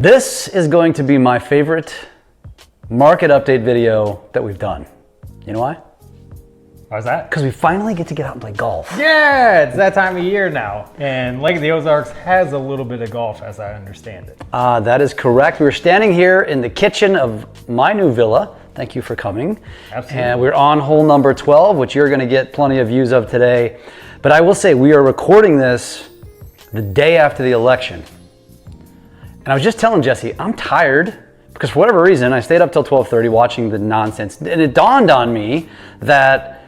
This is going to be my favorite market update video that we've done. You know why? Why's that? Because we finally get to get out and play golf. Yeah, it's that time of year now. And Lake of the Ozarks has a little bit of golf, as I understand it. That is correct. We're standing here in the kitchen of my new villa. Thank you for coming. Absolutely. And we're on hole number 12, which you're going to get plenty of views of today. But I will say we are recording this the day after the election. And I was just telling Jesse, I'm tired because for whatever reason, I stayed up till 12:30 watching the nonsense. And it dawned on me that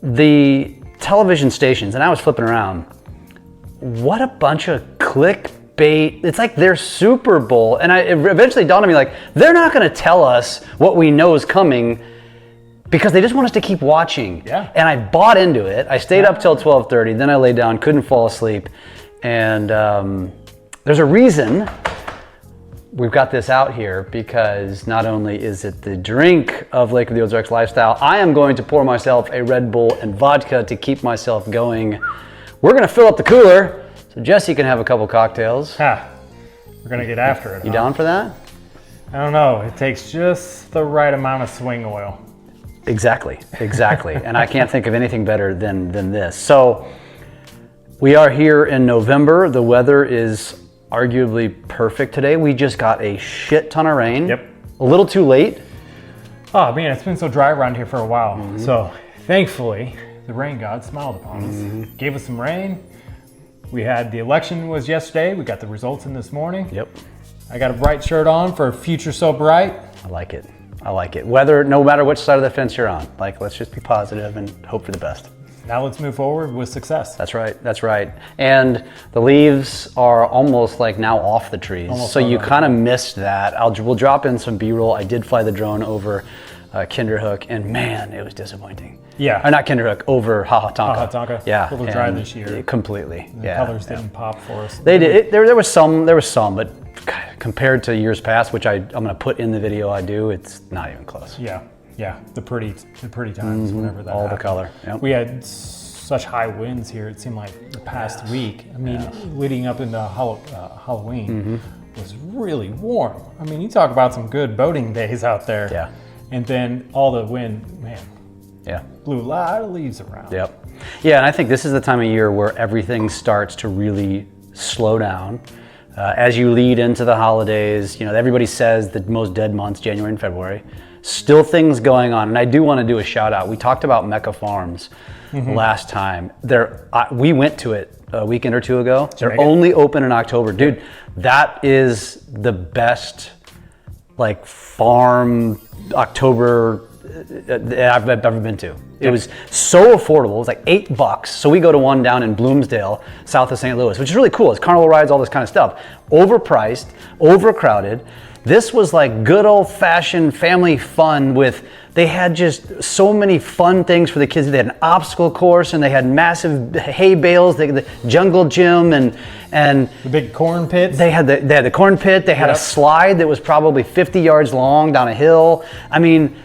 the television stations, and I was flipping around, what a bunch of clickbait. It's like their Super Bowl. And it eventually dawned on me, like, they're not going to tell us what we know is coming because they just want us to keep watching. Yeah. And I bought into it. I stayed up till 12:30, then I laid down, couldn't fall asleep. And there's a reason we've got this out here, because not only is it the drink of Lake of the Ozarks Lifestyle, I am going to pour myself a Red Bull and vodka to keep myself going. We're going to fill up the cooler so Jesse can have a couple cocktails. Ha, we're going to get after it. You down for that? I don't know. It takes just the right amount of swing oil. Exactly. And I can't think of anything better than this. So we are here in November. The weather is arguably perfect today. We just got a shit ton of rain. Yep. A little too late. Oh man, it's been so dry around here for a while. Mm-hmm. So thankfully, the rain god smiled upon us. Gave us some rain. We had the election was yesterday. We got the results in this morning. Yep. I got a bright shirt on for Future So Bright. I like it. No matter which side of the fence you're on, like, let's just be positive and hope for the best. Now let's move forward with success. That's right. And the leaves are almost like now off the trees. So you kind of missed that. We'll drop in some B-roll. I did fly the drone over Kinderhook, and man, it was disappointing. Yeah. Or not Kinderhook, over Haha Tonka. Yeah. A little dry this year. Completely. The colors didn't pop for us. They did. There was some, but compared to years past, which I'm going to put in the video I do, it's not even close. Yeah, the pretty times whenever that all happened. The color. Yep. We had such high winds here. It seemed like the past week. I mean, leading up into Halloween was really warm. I mean, you talk about some good boating days out there. Yeah. And then all the wind, man. Yeah. Blew a lot of leaves around. Yep. Yeah, and I think this is the time of year where everything starts to really slow down. As you lead into the holidays, everybody says the most dead months, January and February. Still things going on, and I do want to do a shout out. We talked about Mecca Farms last time. We went to it a weekend or two ago. They're only open in October. Dude, that is the best farm October I've ever been to. It was so affordable. It was like $8. So we go to one down in Bloomsdale, south of St. Louis, which is really cool. It's carnival rides, all this kind of stuff. Overpriced, overcrowded. This was like good old-fashioned family fun they had just so many fun things for the kids. They had an obstacle course, and they had massive hay bales, the jungle gym, and the big corn pits. They had the corn pit. They had a slide that was probably 50 yards long down a hill. I mean,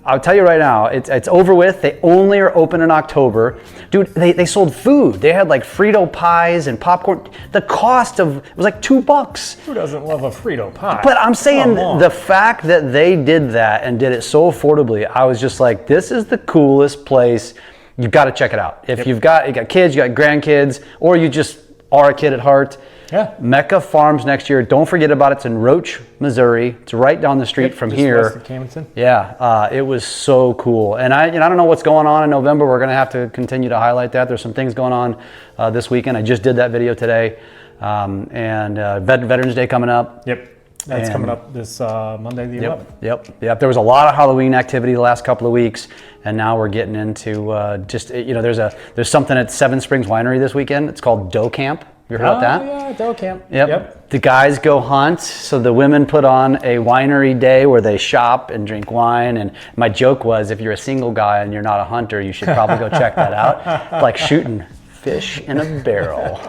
I'll tell you right now, it's over with. They only are open in October. Dude, they sold food. They had like Frito pies and popcorn. The cost it was like $2. Who doesn't love a Frito pie? But I'm saying the fact that they did that and did it so affordably, I was just like, this is the coolest place. You've got to check it out. If you got kids, you got grandkids, or you just are a kid at heart. Yeah. Mecca Farms next year. Don't forget about it. It's in Roach, Missouri. It's right down the street from here. West of Camdenton. Yeah, it was so cool. And I don't know what's going on in November. We're going to have to continue to highlight that. There's some things going on this weekend. I just did that video today. And Veterans Day coming up. Yep. That's coming up this Monday, the 11th. Yep. There was a lot of Halloween activity the last couple of weeks, and now we're getting into there's something at Seven Springs Winery this weekend. It's called Doe Camp. You heard about that? Yeah, Doe Camp. Yep. The guys go hunt, so the women put on a winery day where they shop and drink wine. And my joke was, if you're a single guy and you're not a hunter, you should probably go check that out. It's like shooting fish in a barrel.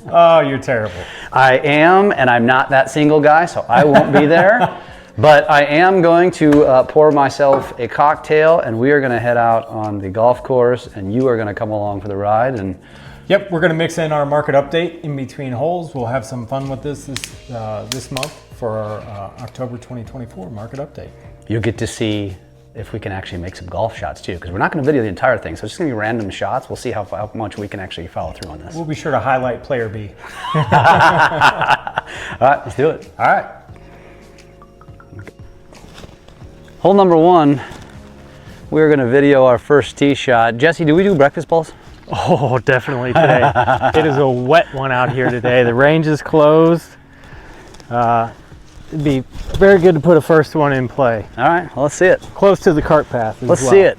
Oh, you're terrible. I am, and I'm not that single guy, so I won't be there. But I am going to pour myself a cocktail, and we are going to head out on the golf course, and you are going to come along for the ride. And Yep, we're going to mix in our market update in between holes. We'll have some fun with this month for our October 2024 market update. You'll get to see if we can actually make some golf shots too, because we're not going to video the entire thing, so it's just going to be random shots. We'll see how much we can actually follow through on this. We'll be sure to highlight player B. All right, let's do it. All right. Hole number 1, we're going to video our first tee shot. Jesse, do we do breakfast balls? Oh, definitely today. It is a wet one out here today. The range is closed. It'd be very good to put a first one in play. All right, well, let's see it. Close to the cart path as Let's well. see it.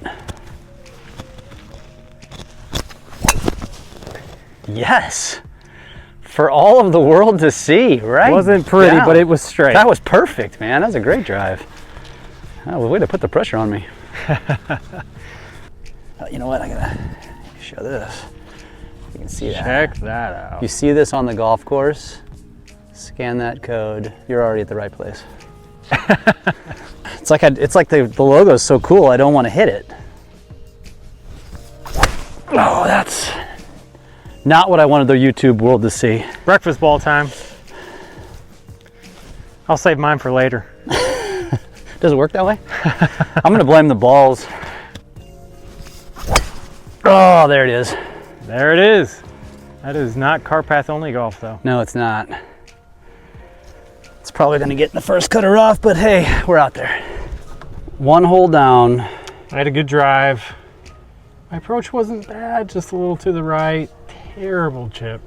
Yes. For all of the world to see, right? Wasn't pretty, down. but it was straight. That was perfect, man. That was a great drive. That was a way to put the pressure on me. You know what? I gotta show this. You can see that. Check that out. You see this on the golf course, scan that code, you're already at the right place. It's like the logo is so cool, I don't want to hit it. Oh, that's not what I wanted the YouTube world to see. Breakfast ball time. I'll save mine for later. Does it work that way? I'm gonna blame the balls. Oh, there it is. There it is. That is not cart path only golf though. No, it's not. It's probably gonna get the first cutter off, but hey, we're out there. 1 hole down. I had a good drive. My approach wasn't bad, just a little to the right. Terrible chip.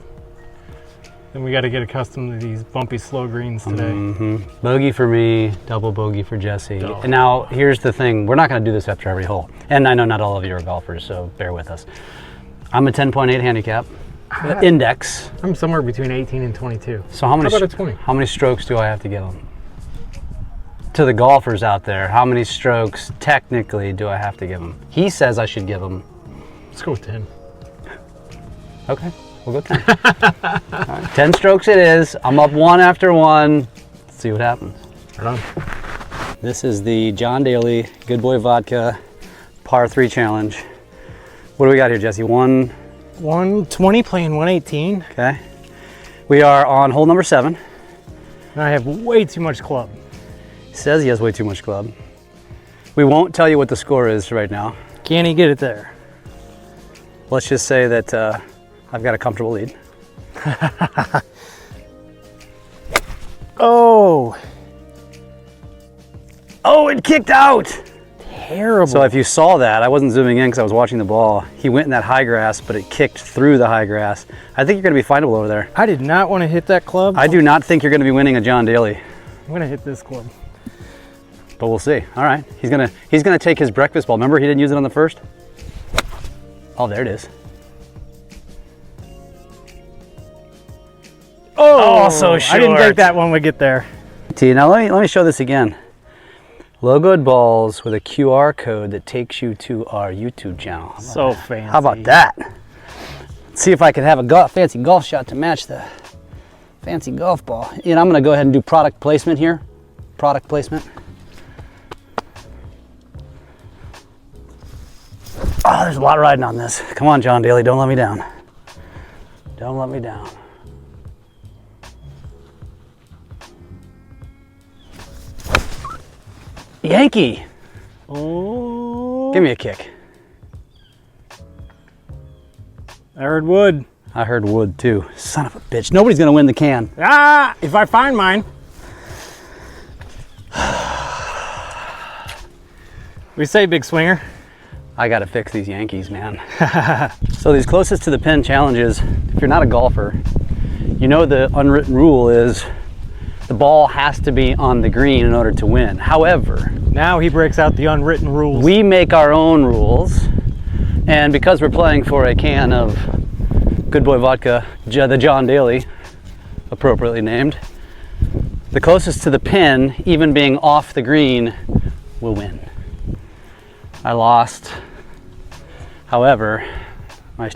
Then we got to get accustomed to these bumpy slow greens today. Bogey for me, double bogey for Jesse. Double. And now here's the thing, we're not gonna do this after every hole. And I know not all of you are golfers, so bear with us. I'm a 10.8 handicap, index. I'm somewhere between 18 and 22. So how about a 20? How many strokes do I have to give them? To the golfers out there, how many strokes technically do I have to give them? He says I should give them. Let's go with 10. Okay, we'll go 10. All right, 10 strokes it is. I'm up 1 after 1. Let's see what happens. Right on. This is the John Daly Good Boy Vodka Par 3 Challenge. What do we got here, Jesse? 120 playing 118. Okay. We are on hole number 7. And I have way too much club. He says he has way too much club. We won't tell you what the score is right now. Can he get it there? Let's just say that I've got a comfortable lead. Oh, it kicked out. terrible. So if you saw that, I wasn't zooming in because I was watching the ball. He went in that high grass, but it kicked through the high grass. I think you're going to be findable over there. I did not want to hit that club. I do not think you're going to be winning a John Daly, I'm going to hit this club. but we'll see. All right, he's gonna take his breakfast ball. Remember, he didn't use it on the first. Oh, there it is. Oh, so I didn't short. think that one would get there. Now let me show this again. Logoed balls with a QR code that takes you to our YouTube channel. So fancy. How about that? Let's see if I can have a fancy golf shot to match the fancy golf ball. And I'm gonna go ahead and do product placement here. Product placement. Oh, there's a lot riding on this. Come on, John Daly, don't let me down. Don't let me down. Yankee. Oh, Give me a kick. I heard wood. I heard wood too. Son of a bitch. Nobody's gonna win the can. Ah, if I find mine. We say big swinger. I gotta fix these Yankees, man. So these closest to the pin challenges, if you're not a golfer, you know the unwritten rule is the ball has to be on the green in order to win. However, Now he breaks out the unwritten rules. we make our own rules, and because we're playing for a can of Good Boy Vodka, the John Daly, appropriately named, the closest to the pin, even being off the green, will win. I lost. However, my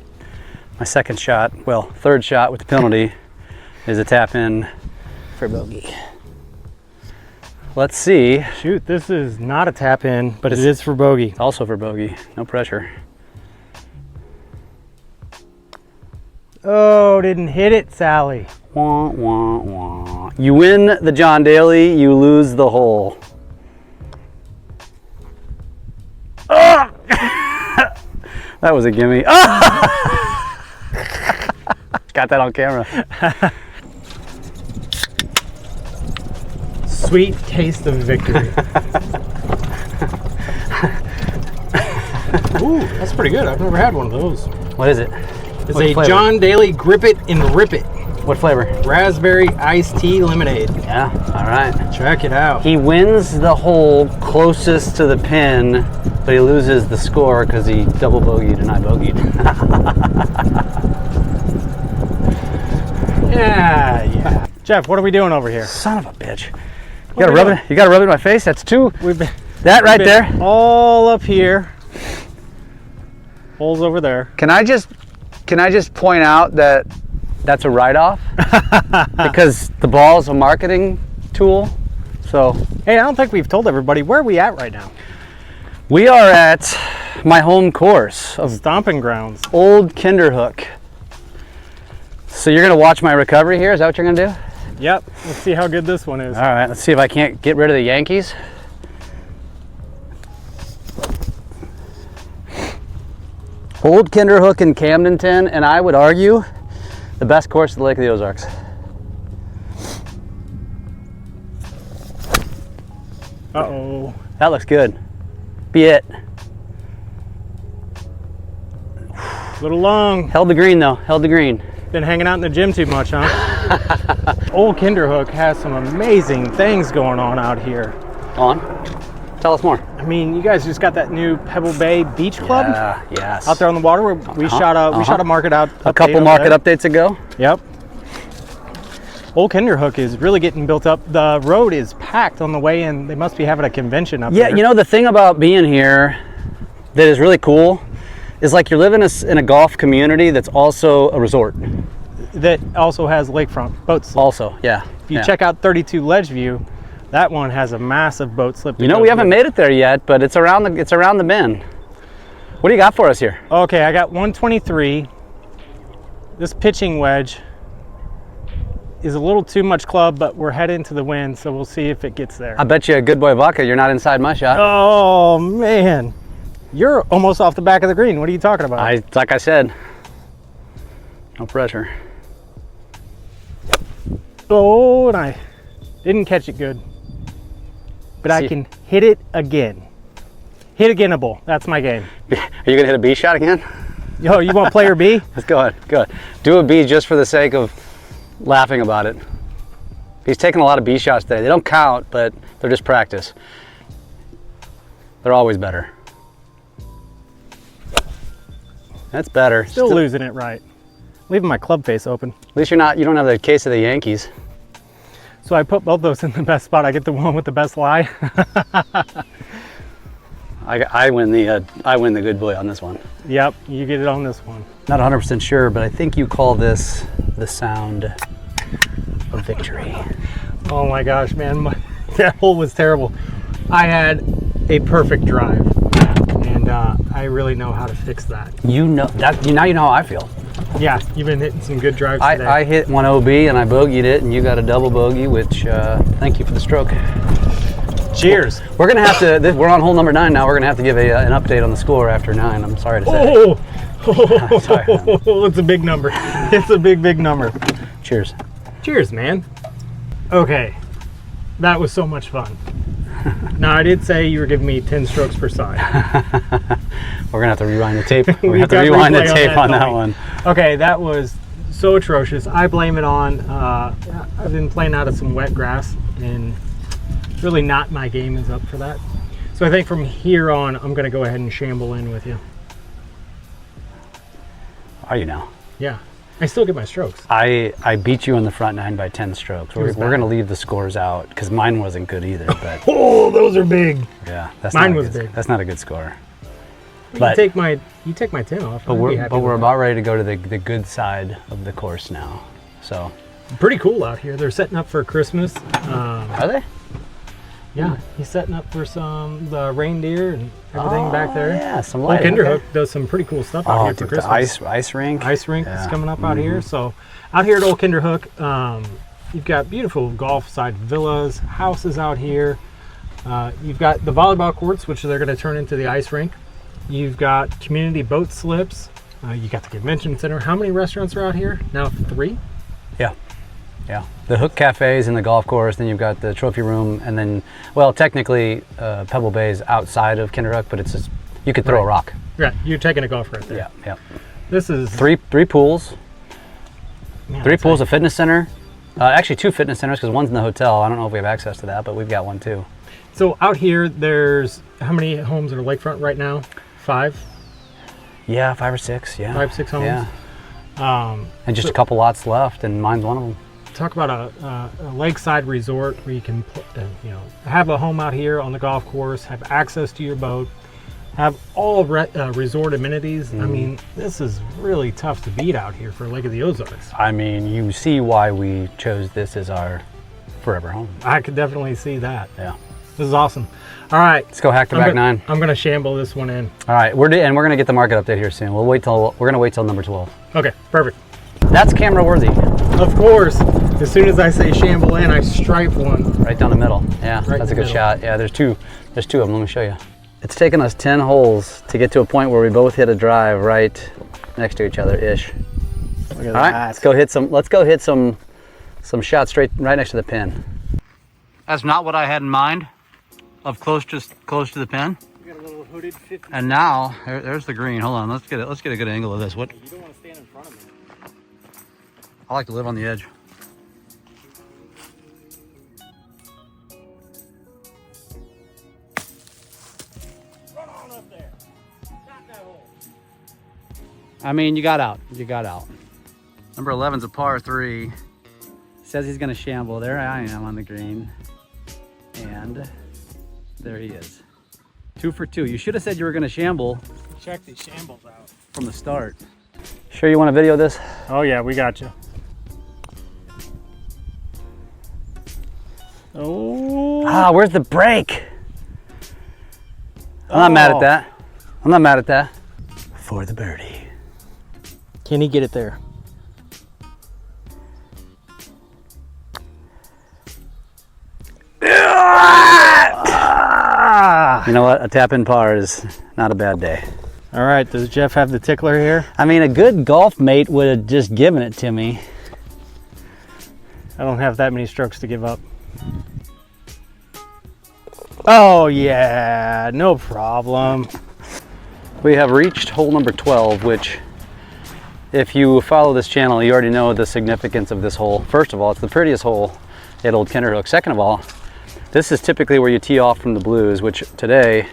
second shot, well, third shot with the penalty is a tap in for bogey. Let's see. Shoot, this is not a tap in, but it is for bogey. Also for bogey, no pressure. Oh, didn't hit it, Sally. Wah, wah, wah. You win the John Daly, you lose the hole. Oh! That was a gimme. Oh! Got that on camera. Sweet taste of victory. Ooh, that's pretty good. I've never had one of those. What is it? It's What a flavor? John Daly Grip It and Rip It. What flavor? Raspberry iced tea lemonade. Yeah, all right. Check it out. He wins the hole closest to the pin, but he loses the score because he double bogeyed and I bogeyed. Yeah. Jeff, what are we doing over here? Son of a bitch. You gotta rub it. You gotta rub it in my face. That's two. We've been That right there. all up here. Holes over there. Can I just point out that that's a write-off because the ball is a marketing tool. So Hey, I don't think we've told everybody where are we at right now. we are at my home course of Stomping grounds. Old Kinderhook. So you're gonna watch my recovery here? Is that what you're gonna do? Yep. Let's see how good this one is. All right. Let's see if I can't get rid of the Yankees. Old Kinderhook in Camdenton, and I would argue the best course of the Lake of the Ozarks. Uh-oh. That looks good. Be it. A little long. Held the green though. Held the green. Been hanging out in the gym too much, huh? Old Kinderhook has some amazing things going on out here. On. Tell us more. I mean, you guys just got that new Pebble Bay Beach Club Yes. out there on the water. Where we shot a market out. A couple market updates ago. Yep. Old Kinderhook is really getting built up. The road is packed on the way in. They must be having a convention up there. Yeah, you know the thing about being here that is really cool is like you're living in a golf community that's also a resort. That also has lakefront boat slip. Also, yeah. If you check out 32 Ledgeview, that one has a massive boat slip. You know, we haven't made it there yet, but it's around the bend. What do you got for us here? Okay, I got 123. This pitching wedge is a little too much club, but we're heading to the wind, so we'll see if it gets there. I bet you a good boy vodka, you're not inside my shot. Oh man, you're almost off the back of the green. What are you talking about? Like I said, no pressure. Oh, and I didn't catch it good, but I can hit it again. Hit againable. That's my game. Are you gonna hit a B shot again? Yo, you want player B? Let's go ahead. Go ahead. Do a B just for the sake of laughing about it. He's taking a lot of B shots today. They don't count, but they're just practice. They're always better. That's better. Still losing it right. Leaving my club face open. At least you don't have the case of the Yankees. So I put both those in the best spot. I get the one with the best lie. I win the good boy on this one. Yep, you get it on this one. Not 100% sure, but I think you call this the sound of victory. Oh my gosh, man, that hole was terrible. I had a perfect drive, and I really know how to fix that. You know that. Now you know how I feel. Yeah, you've been hitting some good drives today. I hit one OB and I bogeyed it, and you got a double bogey, which thank you for the stroke. Cheers. We're gonna have to. We're on hole number 9 now. We're gonna have to give an update on the score after 9. I'm sorry to say. Oh, it's a big number. It's a big number. Cheers. Cheers, man. Okay, that was so much fun. Now, I did say you were giving me 10 strokes per side. We're gonna have to rewind the tape. We're gonna have to rewind the tape on that one. Okay, that was so atrocious. I blame it on, I've been playing out of some wet grass, and really not my game is up for that. So I think from here on, I'm gonna go ahead and shamble in with you. Are you now? Yeah, I still get my strokes. I beat you in the front 9 by 10 strokes. We're gonna leave the scores out because mine wasn't good either. But oh, those are big. Yeah, that's mine not was good, big. That's not a good score. You take my 10 off. But we're about ready to go to the good side of the course now. So pretty cool out here. They're setting up for Christmas. Are they? Yeah, he's setting up for some reindeer and everything back there. Yeah, some Well, light. Kinderhook does some pretty cool stuff out here for dude, Christmas. the ice rink. Ice rink is coming up out here. So out here at Old Kinderhook, you've got beautiful golf side villas, houses out here. You've got the volleyball courts, which they're going to turn into the ice rink. You've got community boat slips. You got the convention center. How many restaurants are out here? Now 3? Yeah, the Hook Cafes and the golf course, then you've got the trophy room, and then, well, technically Pebble Bay is outside of Kinderhook, but it's just, you could throw a rock. Yeah, you're taking a golf right there. Yeah, yeah. This is... Three pools. Man, 3 pools, a fitness center. Actually 2 fitness centers, because one's in the hotel. I don't know if we have access to that, but we've got one too. So out here, there's, how many homes are lakefront right now? 5? Yeah, 5 or 6, yeah. 5, 6 homes? Yeah. And just a couple lots left, and mine's one of them. Talk about a lakeside resort where you can have a home out here on the golf course, have access to your boat, have all resort amenities. I mean, this is really tough to beat out here for Lake of the Ozarks. I mean, you see why we chose this as our forever home. I could definitely see that. Yeah. This is awesome. All right. Let's go hack the back 9. I'm going to shamble this one in. All right, we're going to get the market update here soon. We're going to wait till number 12. Okay, perfect. That's camera worthy. Of course. As soon as I say shamble in, I stripe one. Right down the middle. Yeah, Right that's a in the good middle. shot. Yeah, there's two of them. Let me show you. It's taken us 10 holes to get to a point where we both hit a drive right next to each other ish. Look at All right, let's go hit some shots right next to the pin. That's not what I had in mind of close to the pin. We got a little hooded 50. And now there's the green. Hold on, let's get a good angle of this. What? You don't want to stand in front of me. I like to live on the edge. Run on up there. Shot that hole. I mean, you got out. Number 11's a par 3. Says he's gonna shamble. There I am on the green. And there he is. 2 for 2. You should have said you were gonna shamble Check these shambles out. from the start. Sure you want to video this? Oh yeah, we got you. Oh. Ah, where's the break? I'm not mad at that. For the birdie. Can he get it there? You know what? A tap-in par is not a bad day. All right, does Jeff have the tickler here? I mean, a good golf mate would have just given it to me. I don't have that many strokes to give up. Oh yeah, no problem. We have reached hole number 12, which, if you follow this channel, you already know the significance of this hole. First of all, it's the prettiest hole at Old Kinderhook. Second of all, this is typically where you tee off from the blues, which today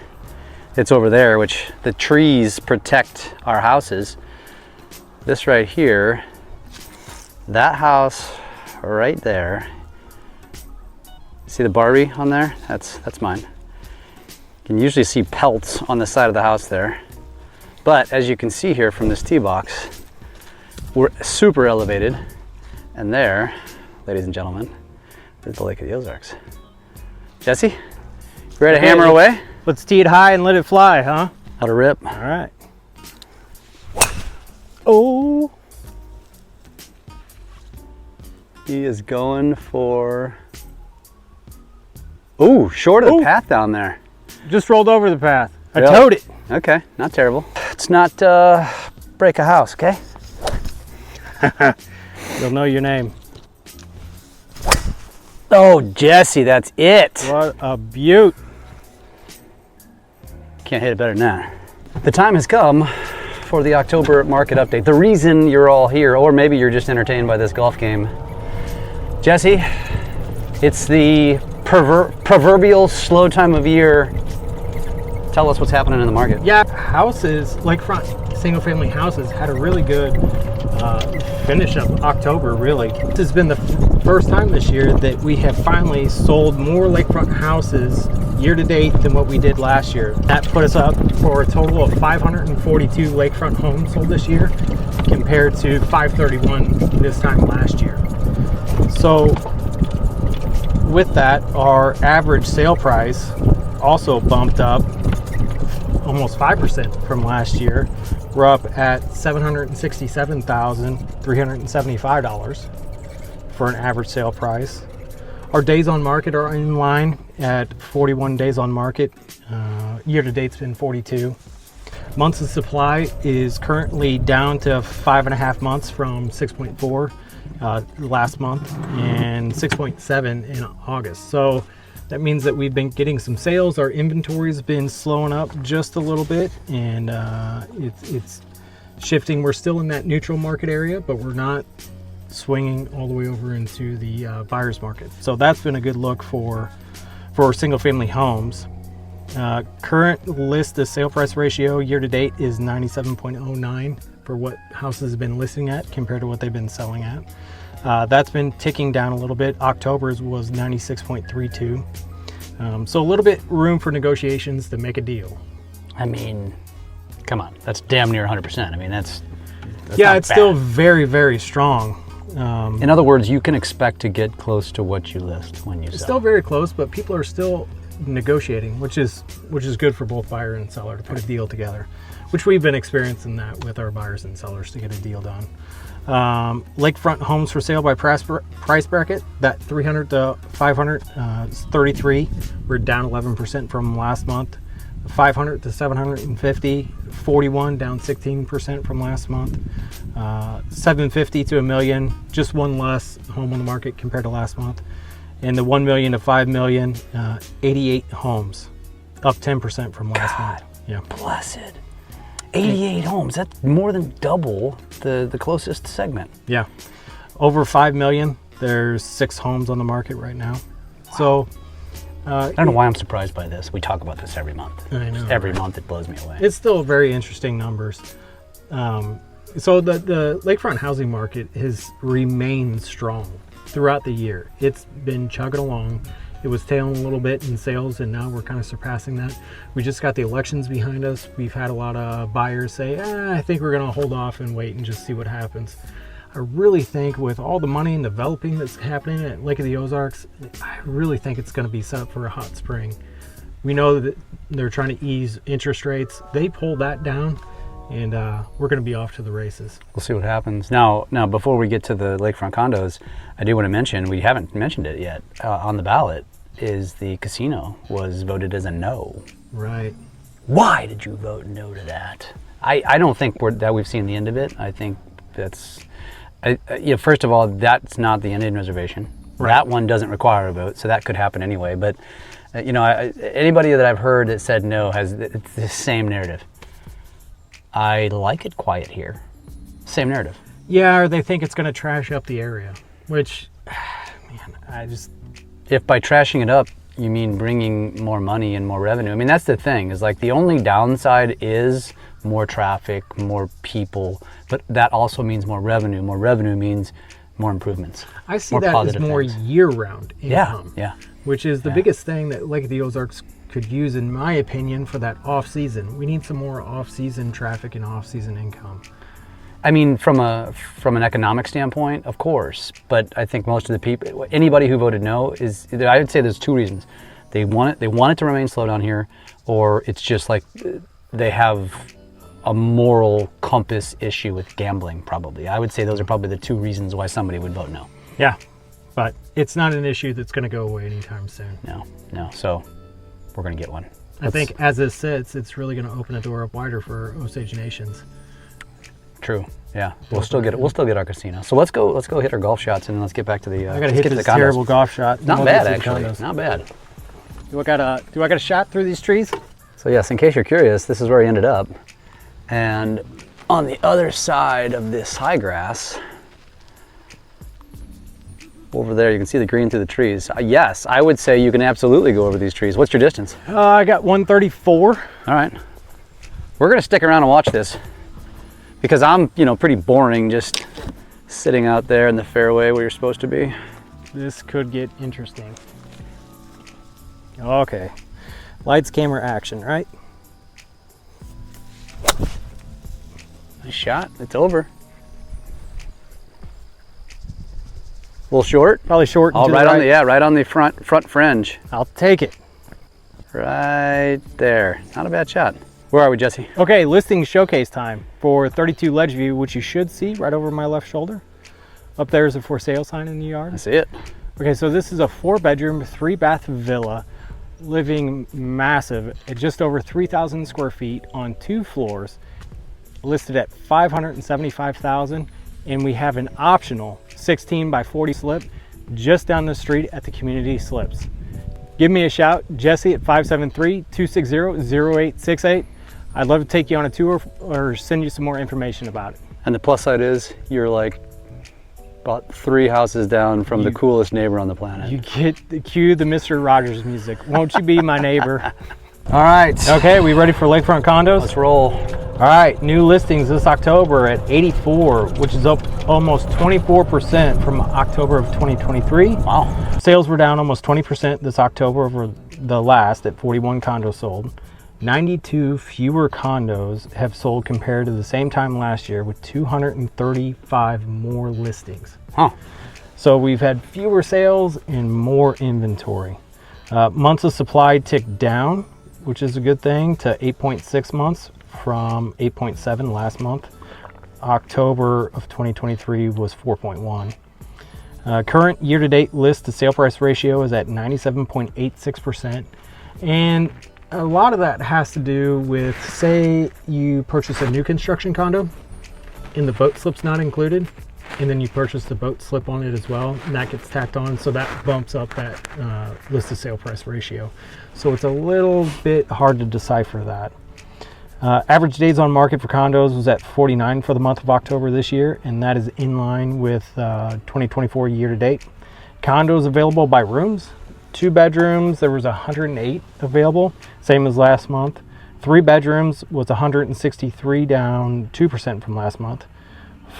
it's over there, which the trees protect our houses. This right here, that house right there. See the Barbie on there? That's mine. You can usually see pelts on the side of the house there. But as you can see here from this tee box, we're super elevated. And there, ladies and gentlemen, is the Lake of the Ozarks. Jesse, you ready to hammer away? Let's tee it high and let it fly, huh? How to rip. All right. Oh. He is going for, ooh, short of the path down there. Just rolled over the path. I Yep. towed it. Okay, not terrible. Let's not break a house, okay? You'll know your name. Oh, Jesse, that's it. What a beaut. Can't hit it better than that. The time has come for the October market update. The reason you're all here, or maybe you're just entertained by this golf game. Jesse, it's the proverbial slow time of year. Tell us what's happening in the market. Yeah, houses, lakefront single family houses had a really good finish of October, really. This has been the first time this year that we have finally sold more lakefront houses year to date than what we did last year. That put us up for a total of 542 lakefront homes sold this year compared to 531 this time last year. So with that, our average sale price also bumped up almost 5% from last year. We're up at $767,375 for an average sale price. Our days on market are in line at 41 days on market. Year to date's been 42. Months of supply is currently down to 5.5 months from 6.4 last month and 6.7 in August. So that means that we've been getting some sales. Our inventory's been slowing up just a little bit, and it's shifting. We're still in that neutral market area, but we're not swinging all the way over into the buyer's market. So that's been a good look for single family homes. Current list to sale price ratio year to date is 97.09 for what houses have been listing at compared to what they've been selling at. That's been ticking down a little bit. October's was 96.32. So a little bit room for negotiations to make a deal. I mean, come on, that's damn near 100%. I mean, that's yeah, it's bad. Still very, very strong. In other words, you can expect to get close to what you list when you sell. It's still very close, but people are still negotiating, which is good for both buyer and seller to put a deal together, which we've been experiencing that with our buyers and sellers to get a deal done. Lakefront homes for sale by price bracket, that 300 to 500 is 33. We're down 11% from last month. 500 to 750, 41, down 16% from last month. 750 to $1 million, just one less home on the market compared to last month. And the 1 million to 5 million, 88 homes, up 10% from last month. Yeah. Blessed. 88 homes, that's more than double the closest segment. Yeah. Over 5 million, there's 6 homes on the market right now. Wow. So I don't know why I'm surprised by this. We talk about this every month. I know. Every month it blows me away. It's still very interesting numbers. So the lakefront housing market has remained strong throughout the year. It's been chugging along. It was tailing a little bit in sales, and now we're kind of surpassing that. We just got the elections behind us. We've had a lot of buyers say, I think we're going to hold off and wait and just see what happens. I really think with all the money and developing that's happening at Lake of the Ozarks, I really think it's going to be set up for a hot spring. We know that they're trying to ease interest rates. They pulled that down, and we're going to be off to the races. We'll see what happens. Now, before we get to the lakefront condos, I do want to mention, we haven't mentioned it yet, on the ballot is the casino was voted as a no. Right. Why did you vote no to that? I don't think that we've seen the end of it. I think that's... first of all, that's not the Indian reservation. Right. That one doesn't require a vote, so that could happen anyway. But anybody that I've heard that said no has the same narrative. I like it quiet here. Same narrative. Yeah, or they think it's going to trash up the area, which, man, I just... If by trashing it up, you mean bringing more money and more revenue. I mean, that's the thing, is like the only downside is more traffic, more people, but that also means more revenue. More revenue means more improvements. I see that as more year-round income, which is the biggest thing that Lake of the Ozarks could use, in my opinion, for that off-season. We need some more off-season traffic and off-season income. I mean, from an economic standpoint, of course, but I think most of the people, anybody who voted no, I would say there's 2 reasons. They want it to remain slow down here, or it's just like they have a moral compass issue with gambling, probably. I would say those are probably the 2 reasons why somebody would vote no. Yeah, but it's not an issue that's going to go away anytime soon. No. So we're going to get one. I think as it sits, it's really going to open the door up wider for Osage Nations. True. Yeah, we'll still get our casino. So let's go hit our golf shots, and then let's get back to the. I gotta hit this terrible golf shot. Not bad, actually. Not bad. Do I got a shot through these trees? So yes, in case you're curious, this is where he ended up, and on the other side of this high grass, over there, you can see the green through the trees. Yes, I would say you can absolutely go over these trees. What's your distance? I got 134. All right. We're gonna stick around and watch this, because I'm, pretty boring just sitting out there in the fairway where you're supposed to be. This could get interesting. Okay. Lights, camera, action, right? Nice shot. It's over. A little short? Probably short. Oh, right on the, yeah, right on the front fringe. I'll take it. Right there. Not a bad shot. Where are we, Jesse? Okay, listing showcase time for 32 Ledgeview, which you should see right over my left shoulder. Up there is a for sale sign in the yard. I see it. Okay, so this is a 4-bedroom, 3-bath villa, living massive at just over 3,000 square feet on 2 floors, listed at $575,000, and we have an optional 16 by 40 slip just down the street at the community slips. Give me a shout, Jesse, at 573-260-0868. I'd love to take you on a tour or send you some more information about it. And the plus side is you're like about 3 houses down from the coolest neighbor on the planet. You get the cue the Mr. Rogers music. Won't you be my neighbor? All right. Okay, we ready for Lakefront condos? Let's roll. All right, new listings this October at 84, which is up almost 24% from October of 2023. Wow. Sales were down almost 20% this October over the last at 41 condos sold. 92 fewer condos have sold compared to the same time last year, with 235 more listings. Huh. So we've had fewer sales and more inventory. Months of supply ticked down, which is a good thing, to 8.6 months from 8.7 last month. October of 2023 was 4.1. Current year-to-date list to sale price ratio is at 97.86%. And a lot of that has to do with, say you purchase a new construction condo and the boat slip's not included, and then you purchase the boat slip on it as well, and that gets tacked on, so that bumps up that list to sale price ratio. So it's a little bit hard to decipher that. Average days on market for condos was at 49 for the month of October this year, and that is in line with 2024 year to date. Condos available by rooms. 2 bedrooms, there was 108 available, same as last month. 3 bedrooms was 163, down 2% from last month.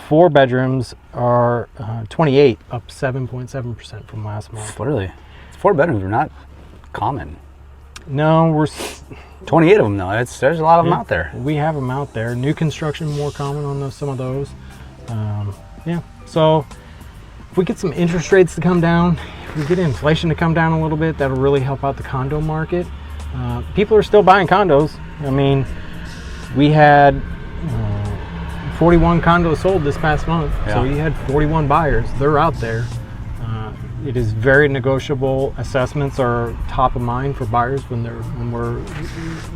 4 bedrooms are 28, up 7.7% from last month. Really? 4 bedrooms are not common. No, we're 28 of them though. There's a lot of them out there. We have them out there. New construction more common on some of those. Yeah. So if we get some interest rates to come down, if we get inflation to come down a little bit, that'll really help out the condo market. People are still buying condos. I mean, we had 41 condos sold this past month, so we had 41 buyers. They're out there. It is very negotiable. Assessments are top of mind for buyers when we're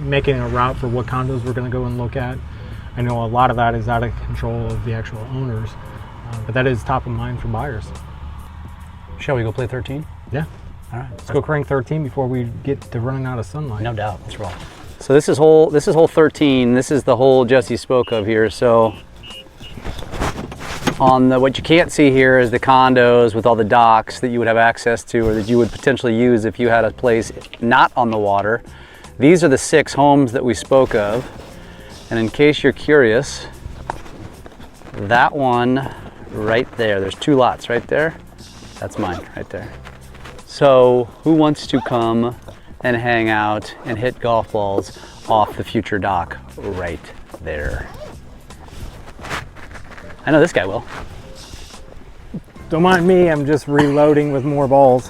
making a route for what condos we're going to go and look at. I know a lot of that is out of control of the actual owners, but that is top of mind for buyers. Shall we go play 13? Yeah. All right. Let's go crank 13 before we get to running out of sunlight. No doubt. Let's roll. So this is hole 13. This is the hole Jesse spoke of here. So on what you can't see here is the condos with all the docks that you would have access to, or that you would potentially use if you had a place not on the water. These are the 6 homes that we spoke of. And in case you're curious, that one right there, there's 2 lots right there. That's mine right there. So who wants to come and hang out and hit golf balls off the future dock right there? I know this guy will. Don't mind me, I'm just reloading with more balls.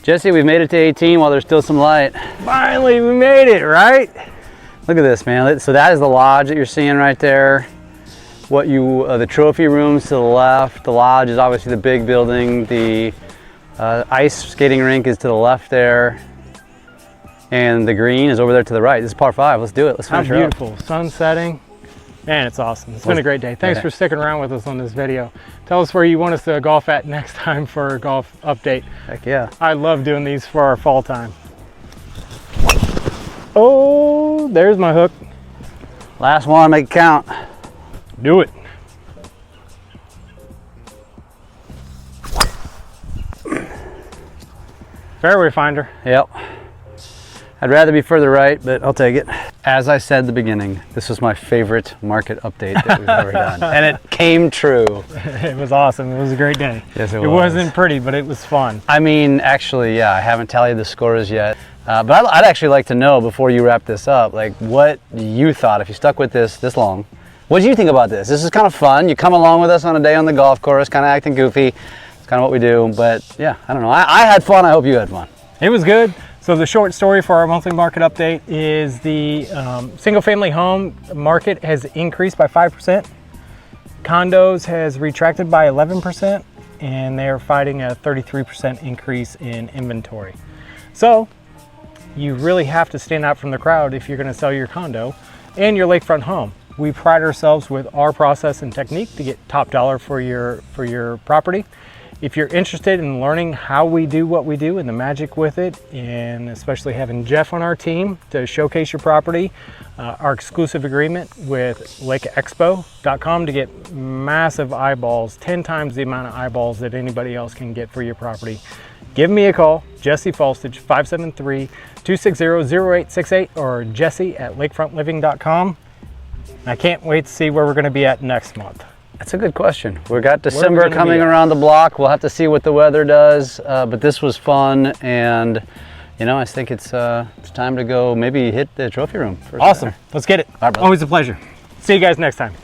Jesse, we've made it to 18 while there's still some light. Finally, we made it, right? Look at this, man. So that is the lodge that you're seeing right there. The trophy rooms to the left. The lodge is obviously the big building. The ice skating rink is to the left there. And the green is over there to the right. This is par 5. Let's do it. Let's finish How her up. beautiful. Sun setting. Man, it's awesome. It's been a great day. Thanks for sticking around with us on this video. Tell us where you want us to golf at next time for a golf update. Heck yeah. I love doing these for our fall time. Oh, there's my hook. Last one, make it count. Do it. Fairway finder. Yep. I'd rather be further right, but I'll take it. As I said at the beginning, this was my favorite market update that we've ever done. And it came true. It was awesome. It was a great day. Yes, it was. It wasn't pretty, but it was fun. I mean, actually, yeah, I haven't tallied the scores yet. But I'd actually like to know, before you wrap this up, like what you thought, if you stuck with this long. What did you think about this? This is kind of fun. You come along with us on a day on the golf course, kind of acting goofy. kind of what we do. But yeah, I don't know. I had fun. I hope you had fun. It was good. So the short story for our monthly market update is the single-family home market has increased by 5%. Condos has retracted by 11%, and they're fighting a 33% increase in inventory. So you really have to stand out from the crowd if you're going to sell your condo and your lakefront home. We pride ourselves with our process and technique to get top dollar for your property. If you're interested in learning how we do what we do and the magic with it, and especially having Jeff on our team to showcase your property, our exclusive agreement with lakeexpo.com to get massive eyeballs, 10 times the amount of eyeballs that anybody else can get for your property. Give me a call, Jesse Faulstich, 573-260-0868, or jesse@lakefrontliving.com. I can't wait to see where we're going to be at next month. That's a good question. We've got December coming around the block. We'll have to see what the weather does, but this was fun, and you know, I think it's time to go maybe hit the trophy room. Awesome. Let's get it. All right, brother. Always a pleasure. See you guys next time.